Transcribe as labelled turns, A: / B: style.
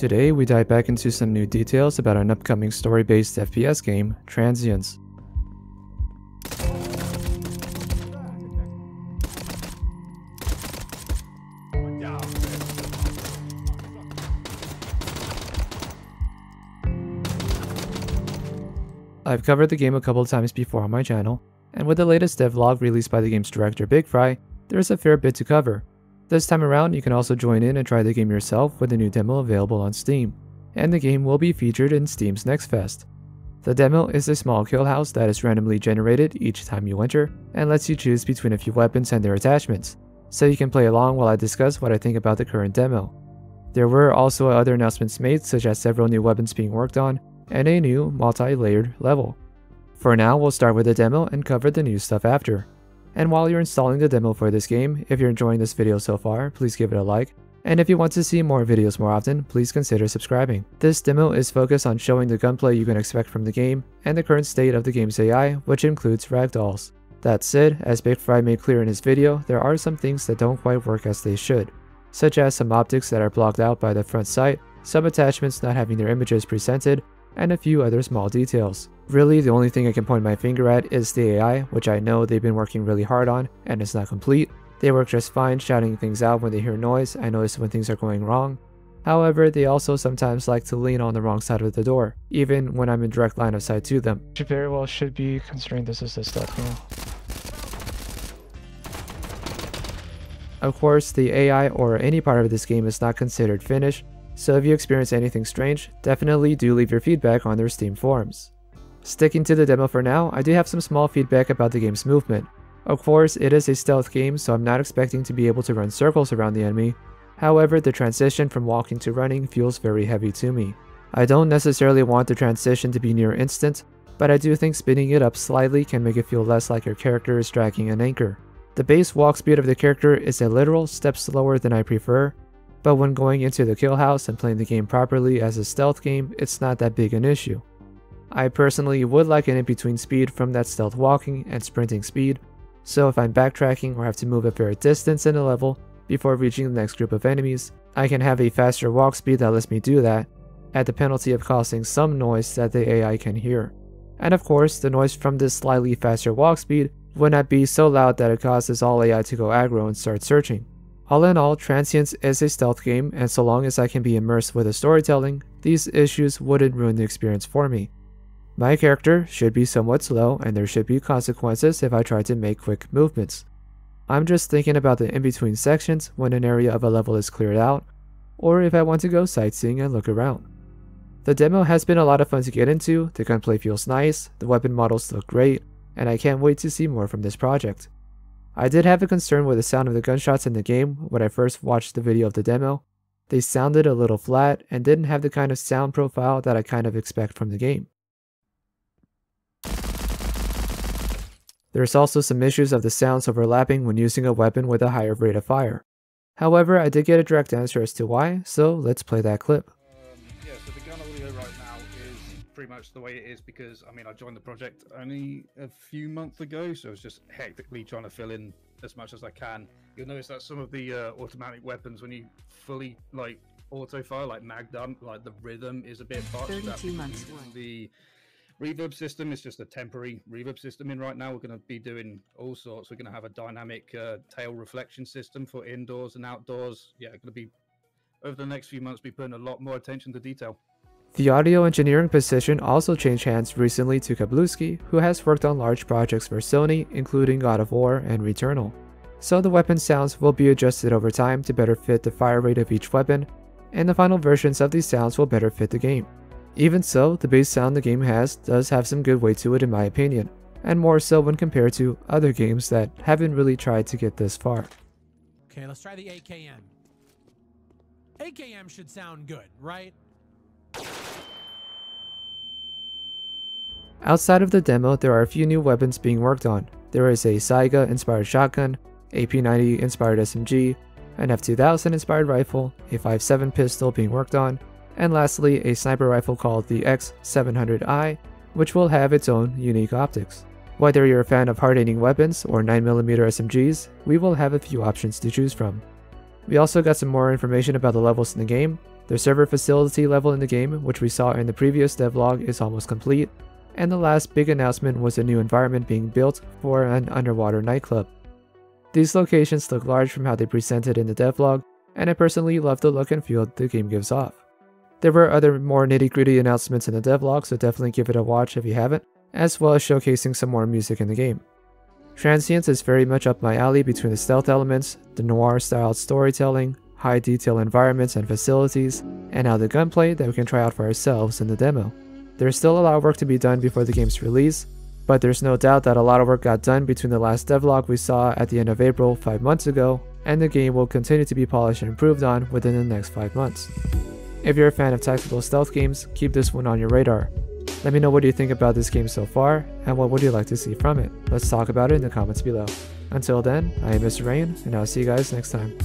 A: Today, we dive back into some new details about an upcoming story-based FPS game, Transience. I've covered the game a couple times before on my channel, and with the latest devlog released by the game's director Big Fry, there's a fair bit to cover. This time around, you can also join in and try the game yourself with a new demo available on Steam, and the game will be featured in Steam's Next Fest. The demo is a small kill house that is randomly generated each time you enter, and lets you choose between a few weapons and their attachments, so you can play along while I discuss what I think about the current demo. There were also other announcements made, such as several new weapons being worked on, and a new multi-layered level. For now, we'll start with the demo and cover the new stuff after. And while you're installing the demo for this game, if you're enjoying this video so far, please give it a like, and if you want to see more videos more often, please consider subscribing. This demo is focused on showing the gunplay you can expect from the game, and the current state of the game's AI, which includes ragdolls. That said, as Big Fry made clear in his video, there are some things that don't quite work as they should, such as some optics that are blocked out by the front sight, some attachments not having their images presented, and a few other small details. Really, the only thing I can point my finger at is the AI, which I know they've been working really hard on, and it's not complete. They work just fine shouting things out when they hear noise and notice when things are going wrong. However, they also sometimes like to lean on the wrong side of the door, even when I'm in direct line of sight to them. Which very well should be, considering this is the stealth game. Of course, the AI or any part of this game is not considered finished, so if you experience anything strange, definitely do leave your feedback on their Steam forums. Sticking to the demo for now, I do have some small feedback about the game's movement. Of course, it is a stealth game, so I'm not expecting to be able to run circles around the enemy. However, the transition from walking to running feels very heavy to me. I don't necessarily want the transition to be near instant, but I do think spinning it up slightly can make it feel less like your character is dragging an anchor. The base walk speed of the character is a literal step slower than I prefer, but when going into the kill house and playing the game properly as a stealth game, it's not that big an issue. I personally would like an in-between speed from that stealth walking and sprinting speed, so if I'm backtracking or have to move a fair distance in a level before reaching the next group of enemies, I can have a faster walk speed that lets me do that, at the penalty of causing some noise that the AI can hear. And of course, the noise from this slightly faster walk speed would not be so loud that it causes all AI to go aggro and start searching. All in all, Transience is a stealth game, and so long as I can be immersed with the storytelling, these issues wouldn't ruin the experience for me. My character should be somewhat slow, and there should be consequences if I try to make quick movements. I'm just thinking about the in-between sections when an area of a level is cleared out, or if I want to go sightseeing and look around. The demo has been a lot of fun to get into, the gunplay feels nice, the weapon models look great, and I can't wait to see more from this project. I did have a concern with the sound of the gunshots in the game when I first watched the video of the demo. They sounded a little flat and didn't have the kind of sound profile that I kind of expect from the game. There's also some issues of the sounds overlapping when using a weapon with a higher rate of fire. However, I did get a direct answer as to why, so let's play that clip.
B: Yeah, so the gun audio right now is pretty much the way it is because, I joined the project only a few months ago, so it's just hectically trying to fill in as much as I can. You'll notice that some of the automatic weapons, when you fully, auto-fire, mag gun, the rhythm is a bit botched.
C: 32 months.
B: The reverb system is just a temporary reverb system in right now. We're going to be doing all sorts. We're going to have a dynamic tail reflection system for indoors and outdoors. Yeah, going to be, over the next few months, be putting a lot more attention to detail.
A: The audio engineering position also changed hands recently to Kabluski, who has worked on large projects for Sony, including God of War and Returnal. So the weapon sounds will be adjusted over time to better fit the fire rate of each weapon, and the final versions of these sounds will better fit the game. Even so, the base sound the game has does have some good weight to it in my opinion, and more so when compared to other games that haven't really tried to get this far.
D: Okay, let's try the AKM. AKM should sound good, right?
A: Outside of the demo, there are a few new weapons being worked on. There is a Saiga-inspired shotgun, a P90-inspired SMG, an F2000-inspired rifle, a 5.7 pistol being worked on, and lastly, a sniper rifle called the X700i, which will have its own unique optics. Whether you're a fan of hard-hitting weapons or 9mm SMGs, we will have a few options to choose from. We also got some more information about the levels in the game, The server facility level in the game, which we saw in the previous devlog, is almost complete, and the last big announcement was a new environment being built for an underwater nightclub. These locations look large from how they presented in the devlog, and I personally love the look and feel the game gives off. There were other more nitty-gritty announcements in the devlog, so definitely give it a watch if you haven't, as well as showcasing some more music in the game. Transience is very much up my alley between the stealth elements, the noir-styled storytelling, high-detail environments and facilities, and now the gunplay that we can try out for ourselves in the demo. There's still a lot of work to be done before the game's release, but there's no doubt that a lot of work got done between the last devlog we saw at the end of April 5 months ago, and the game will continue to be polished and improved on within the next 5 months. If you're a fan of tactical stealth games, keep this one on your radar. Let me know what you think about this game so far, and what would you like to see from it. Let's talk about it in the comments below. Until then, I am Mr. Rain, and I'll see you guys next time.